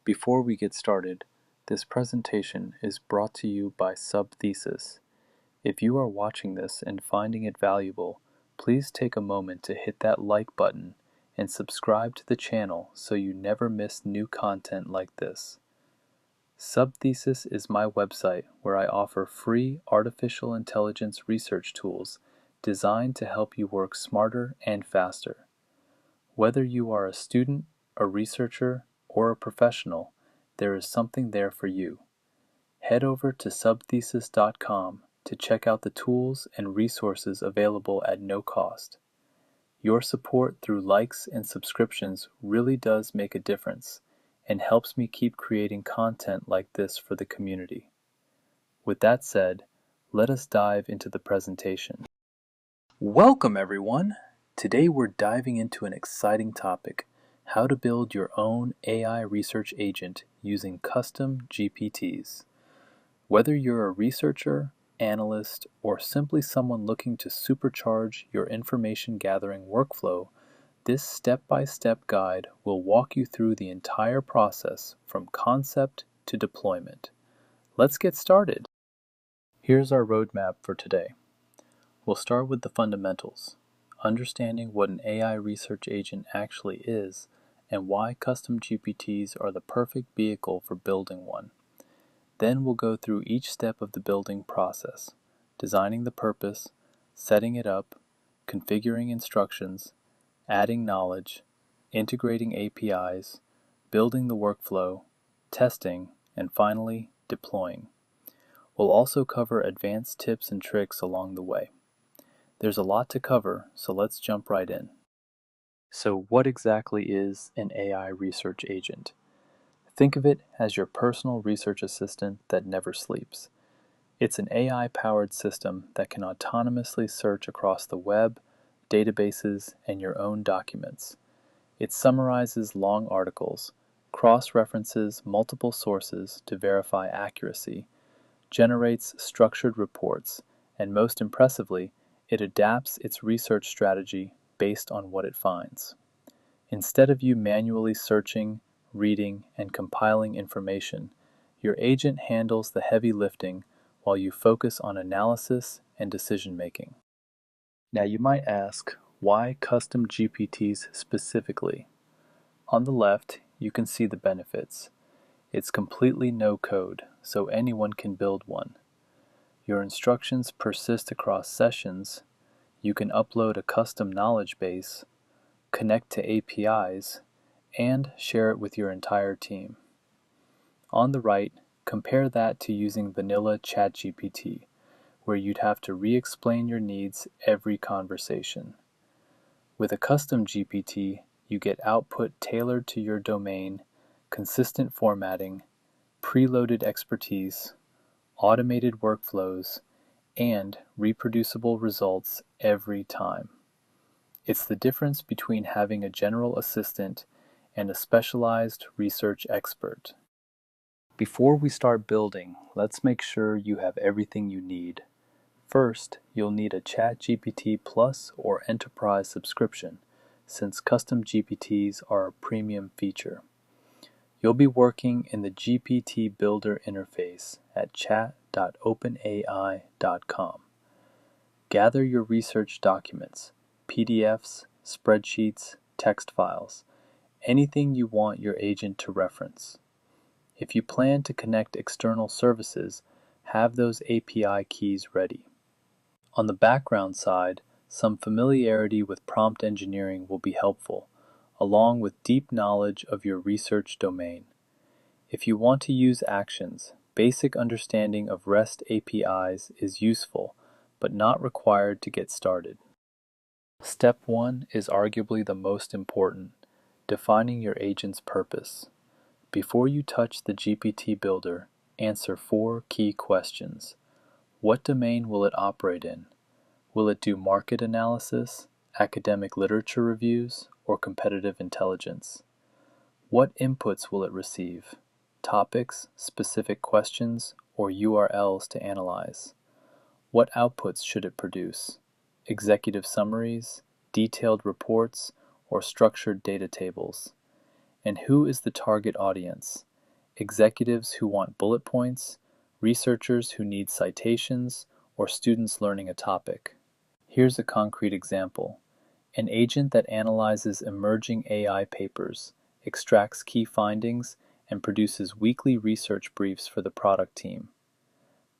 Before we get started, this presentation is brought to you by Subthesis. If you are watching this and finding it valuable, please take a moment to hit that like button and subscribe to the channel so you never miss new content like this. Subthesis is my website where I offer free artificial intelligence research tools designed to help you work smarter and faster. Whether you are a student, a researcher, or a professional, there is something there for you. Head over to subthesis.com to check out the tools and resources available at no cost. Your support through likes and subscriptions really does make a difference and helps me keep creating content like this for the community. With that said, let us dive into the presentation. Welcome everyone! Today we're diving into an exciting topic, how to build your own AI research agent using custom GPTs. Whether you're a researcher, analyst, or simply someone looking to supercharge your information gathering workflow, this step-by-step guide will walk you through the entire process from concept to deployment. Let's get started. Here's our roadmap for today. We'll start with the fundamentals, understanding what an AI research agent actually is and why custom GPTs are the perfect vehicle for building one. Then we'll go through each step of the building process, designing the purpose, setting it up, configuring instructions, adding knowledge, integrating APIs, building the workflow, testing, and finally, deploying. We'll also cover advanced tips and tricks along the way. There's a lot to cover, so let's jump right in. So what exactly is an AI research agent? Think of it as your personal research assistant that never sleeps. It's an AI-powered system that can autonomously search across the web, databases, and your own documents. It summarizes long articles, cross-references multiple sources to verify accuracy, generates structured reports, and most impressively, it adapts its research strategy based on what it finds. Instead of you manually searching, reading, and compiling information, your agent handles the heavy lifting while you focus on analysis and decision-making. Now you might ask, why custom GPTs specifically? On the left, you can see the benefits. It's completely no code, so anyone can build one. Your instructions persist across sessions, you can upload a custom knowledge base, connect to APIs, and share it with your entire team. On the right, compare that to using vanilla ChatGPT, where you'd have to re-explain your needs every conversation. With a custom GPT, you get output tailored to your domain, consistent formatting, preloaded expertise, automated workflows, and reproducible results every time. It's the difference between having a general assistant and a specialized research expert. Before we start building, let's make sure you have everything you need. First, you'll need a ChatGPT Plus or Enterprise subscription, since custom GPTs are a premium feature. You'll be working in the GPT Builder interface at chat.openai.com. Gather your research documents, PDFs, spreadsheets, text files, anything you want your agent to reference. If you plan to connect external services, have those API keys ready. On the background side, some familiarity with prompt engineering will be helpful, along with deep knowledge of your research domain. If you want to use actions, basic understanding of REST APIs is useful, but not required to get started. Step 1 is arguably the most important, defining your agent's purpose. Before you touch the GPT Builder, answer 4 key questions. What domain will it operate in? Will it do market analysis, academic literature reviews, or competitive intelligence? What inputs will it receive? Topics, specific questions, or URLs to analyze? What outputs should it produce? Executive summaries, detailed reports, or structured data tables? And who is the target audience? Executives who want bullet points, researchers who need citations, or students learning a topic? Here's a concrete example. An agent that analyzes emerging AI papers, extracts key findings, and produces weekly research briefs for the product team.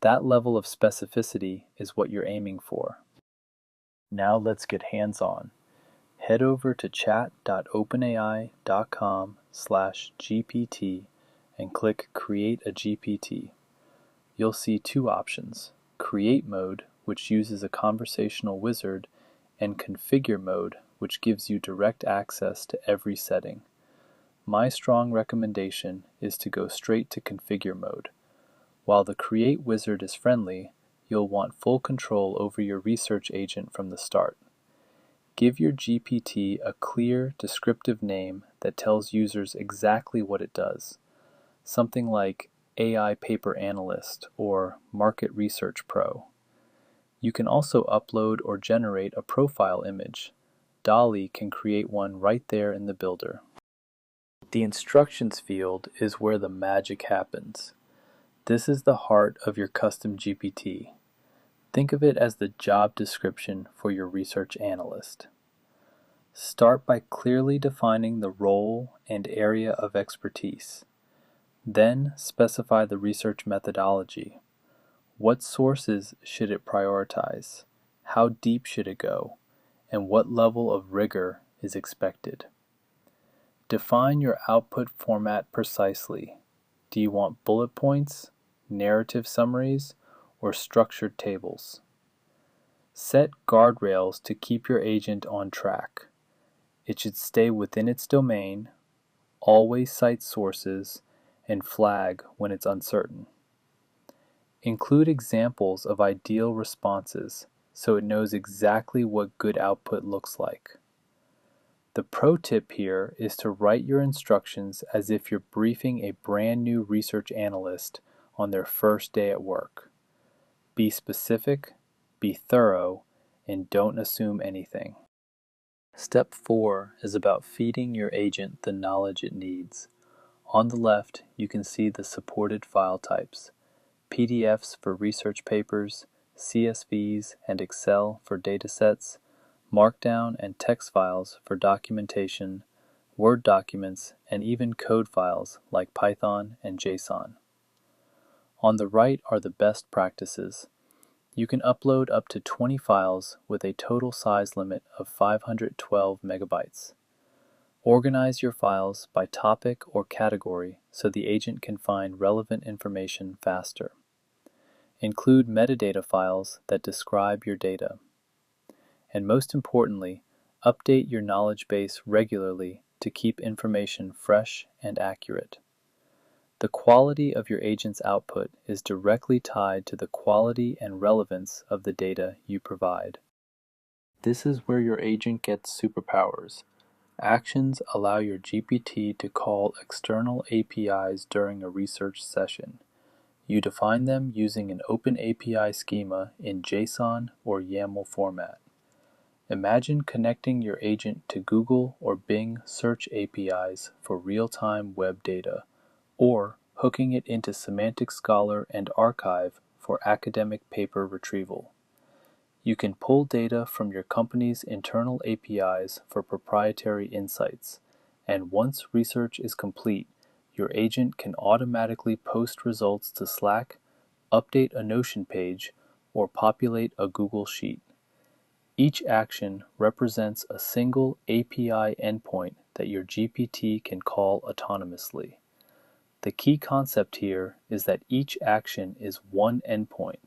That level of specificity is what you're aiming for. Now let's get hands-on. Head over to chat.openai.com/GPT and click Create a GPT. You'll see two options, Create Mode, which uses a conversational wizard, and Configure Mode, which gives you direct access to every setting. My strong recommendation is to go straight to Configure Mode. While the Create wizard is friendly, you'll want full control over your research agent from the start. Give your GPT a clear, descriptive name that tells users exactly what it does. Something like AI Paper Analyst or Market Research Pro. You can also upload or generate a profile image. DALL-E can create one right there in the builder. The instructions field is where the magic happens. This is the heart of your custom GPT. Think of it as the job description for your research analyst. Start by clearly defining the role and area of expertise. Then specify the research methodology. What sources should it prioritize? How deep should it go? And what level of rigor is expected? Define your output format precisely. Do you want bullet points, narrative summaries, or structured tables? Set guardrails to keep your agent on track. It should stay within its domain, always cite sources, and flag when it's uncertain. Include examples of ideal responses so it knows exactly what good output looks like. The pro tip here is to write your instructions as if you're briefing a brand new research analyst on their first day at work. Be specific, be thorough, and don't assume anything. Step 4 is about feeding your agent the knowledge it needs. On the left, you can see the supported file types: PDFs for research papers, CSVs and Excel for datasets, Markdown and text files for documentation, Word documents, and even code files like Python and JSON. On the right are the best practices. You can upload up to 20 files with a total size limit of 512 megabytes. Organize your files by topic or category so the agent can find relevant information faster. Include metadata files that describe your data. And most importantly, update your knowledge base regularly to keep information fresh and accurate. The quality of your agent's output is directly tied to the quality and relevance of the data you provide. This is where your agent gets superpowers. Actions allow your GPT to call external APIs during a research session. You define them using an open API schema in JSON or YAML format. Imagine connecting your agent to Google or Bing search APIs for real-time web data, or hooking it into Semantic Scholar and Archive for academic paper retrieval. You can pull data from your company's internal APIs for proprietary insights, and once research is complete, your agent can automatically post results to Slack, update a Notion page, or populate a Google Sheet. Each action represents a single API endpoint that your GPT can call autonomously. The key concept here is that each action is one endpoint.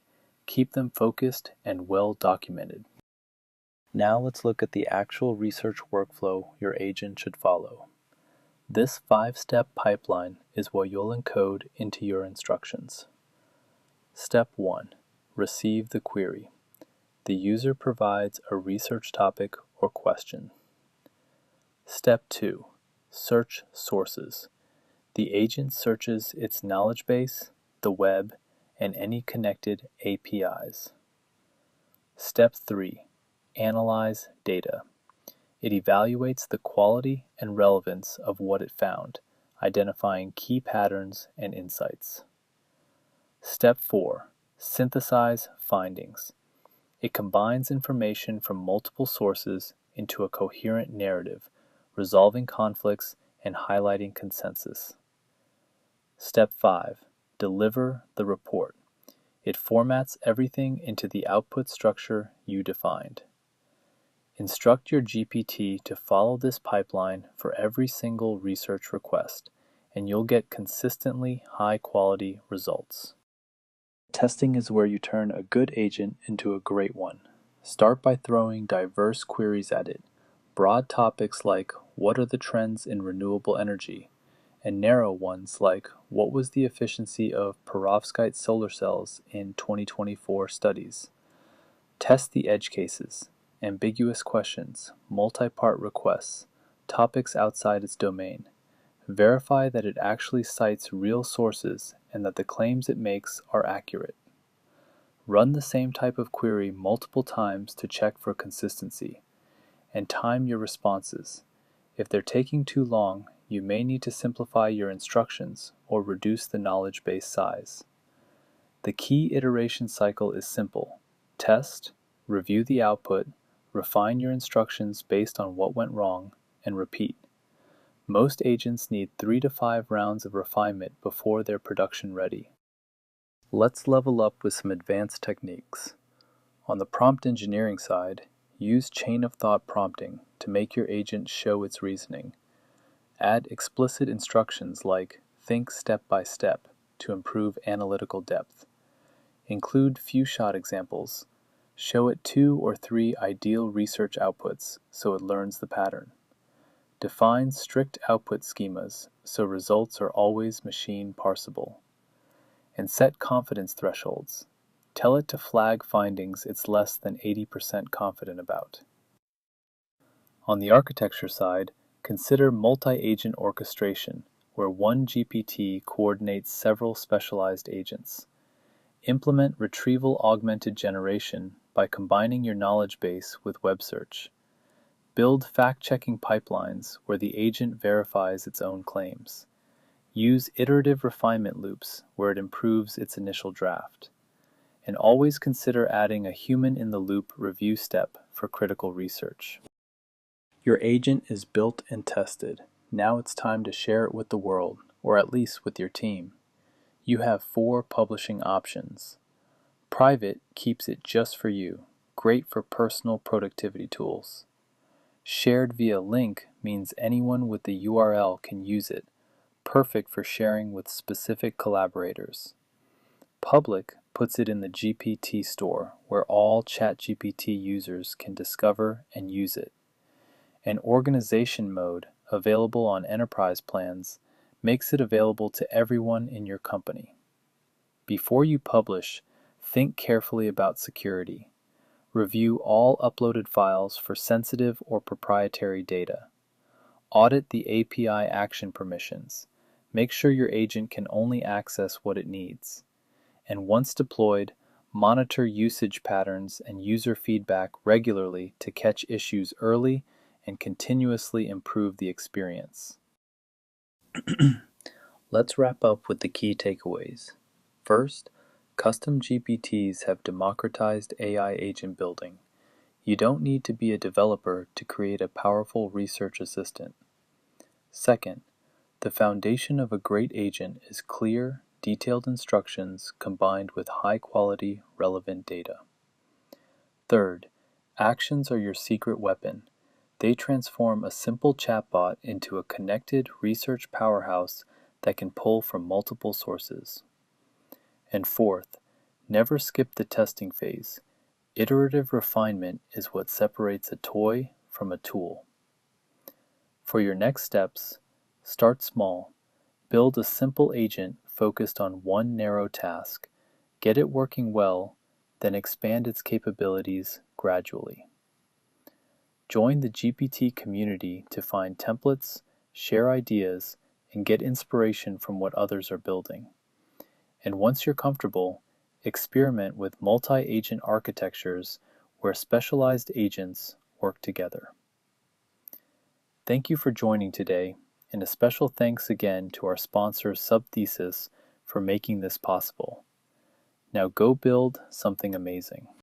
Keep them focused and well documented. Now let's look at the actual research workflow your agent should follow. This 5-step pipeline is what you'll encode into your instructions. Step 1. Receive the query. The user provides a research topic or question. Step 2. Search sources. The agent searches its knowledge base, the web, and any connected APIs. Step 3. Analyze data. It evaluates the quality and relevance of what it found, identifying key patterns and insights. Step 4. Synthesize findings. It combines information from multiple sources into a coherent narrative, resolving conflicts and highlighting consensus. Step 5. Deliver the report. It formats everything into the output structure you defined. Instruct your GPT to follow this pipeline for every single research request, and you'll get consistently high-quality results. Testing is where you turn a good agent into a great one. Start by throwing diverse queries at it. Broad topics like, what are the trends in renewable energy? And narrow ones like, what was the efficiency of perovskite solar cells in 2024 studies? Test the edge cases, ambiguous questions, multi-part requests, topics outside its domain. Verify that it actually cites real sources and that the claims it makes are accurate. Run the same type of query multiple times to check for consistency. And time your responses. If they're taking too long, you may need to simplify your instructions or reduce the knowledge base size. The key iteration cycle is simple. Test, review the output, refine your instructions based on what went wrong, and repeat. Most agents need 3 to 5 rounds of refinement before they're production ready. Let's level up with some advanced techniques. On the prompt engineering side, use chain of thought prompting to make your agent show its reasoning. Add explicit instructions like think step by step to improve analytical depth. Include few-shot examples. Show it 2 or 3 ideal research outputs so it learns the pattern. Define strict output schemas so results are always machine parsable. And set confidence thresholds. Tell it to flag findings it's less than 80% confident about. On the architecture side, consider multi-agent orchestration, where one GPT coordinates several specialized agents. Implement retrieval-augmented generation by combining your knowledge base with web search. Build fact-checking pipelines where the agent verifies its own claims. Use iterative refinement loops where it improves its initial draft. And always consider adding a human-in-the-loop review step for critical research. Your agent is built and tested. Now it's time to share it with the world, or at least with your team. You have 4 publishing options. Private keeps it just for you, great for personal productivity tools. Shared via link means anyone with the URL can use it, perfect for sharing with specific collaborators. Public puts it in the GPT store, where all ChatGPT users can discover and use it. And organization mode, available on enterprise plans, makes it available to everyone in your company. Before you publish, think carefully about security. Review all uploaded files for sensitive or proprietary data. Audit the API action permissions. Make sure your agent can only access what it needs. And once deployed, monitor usage patterns and user feedback regularly to catch issues early and continuously improve the experience. Let's wrap up with the key takeaways. First, custom GPTs have democratized AI agent building. You don't need to be a developer to create a powerful research assistant. Second, the foundation of a great agent is clear, detailed instructions combined with high-quality, relevant data. Third, actions are your secret weapon. They transform a simple chatbot into a connected research powerhouse that can pull from multiple sources. And fourth, never skip the testing phase. Iterative refinement is what separates a toy from a tool. For your next steps, start small. Build a simple agent focused on one narrow task. Get it working well, then expand its capabilities gradually. Join the GPT community to find templates, share ideas, and get inspiration from what others are building. And once you're comfortable, experiment with multi-agent architectures where specialized agents work together. Thank you for joining today, and a special thanks again to our sponsor Subthesis for making this possible. Now go build something amazing.